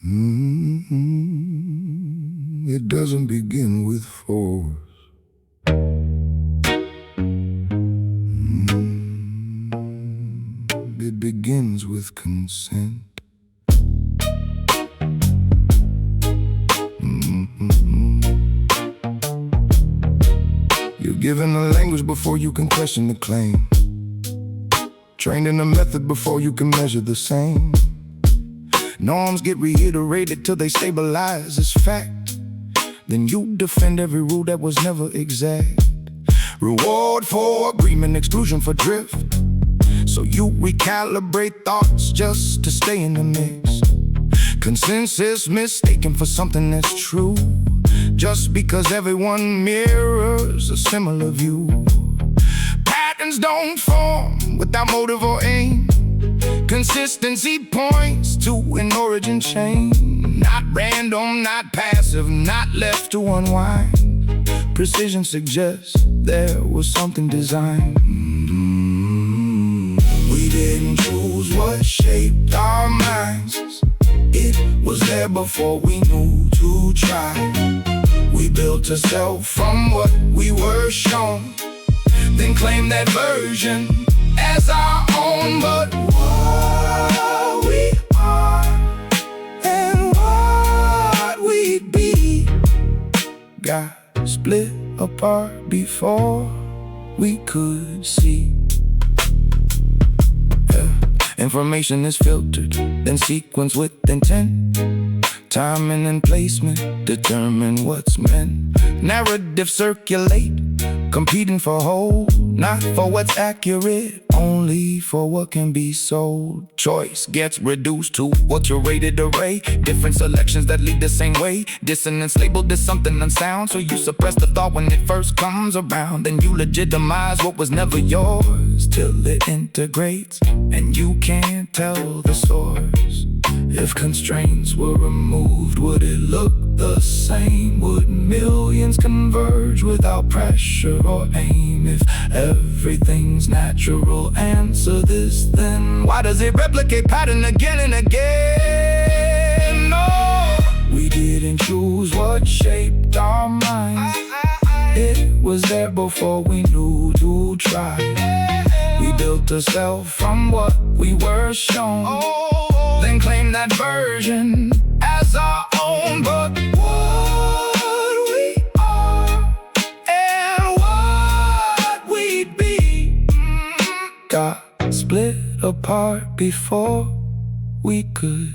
It doesn't begin with force. It begins with consent. You're given a language before you can question the claim. Trained in a method before you can measure the same. Norms get reiterated till they stabilize as fact. Then you defend every rule that was never exact. Reward for agreement, exclusion for drift. So you recalibrate thoughts just to stay in the mix. Consensus mistaken for something that's true, just because everyone mirrors a similar view. Patterns don't form without motive or aim. Consistency points to an origin chain. Not random, not passive, not left to unwind. Precision suggests there was something designed. We didn't choose what shaped our minds. It was there before we knew to try. We built a self from what we were shown, then claim that version as our own. But what we are and what we'd be got split apart before we could see. Information is filtered, then sequenced with intent. Timing and placement determine what's meant. Narratives circulate, competing for hold, not for what's accurate, only for what can be sold. Choice gets reduced to what your rated array. Different selections that lead the same way. Dissonance labeled as something unsound, so you suppress the thought when it first comes around. Then you legitimize what was never yours till it integrates, and you can't tell the source. If constraints were removed, would it look the same? Would millions converge without pressure or aim? If everything's natural, answer this then. Why does it replicate pattern again and again? No, we didn't choose what shaped our minds. It was there before we knew to try. We built a self from what we were shown, then claim that version as our own. But what we are and what we'd be got split apart before we could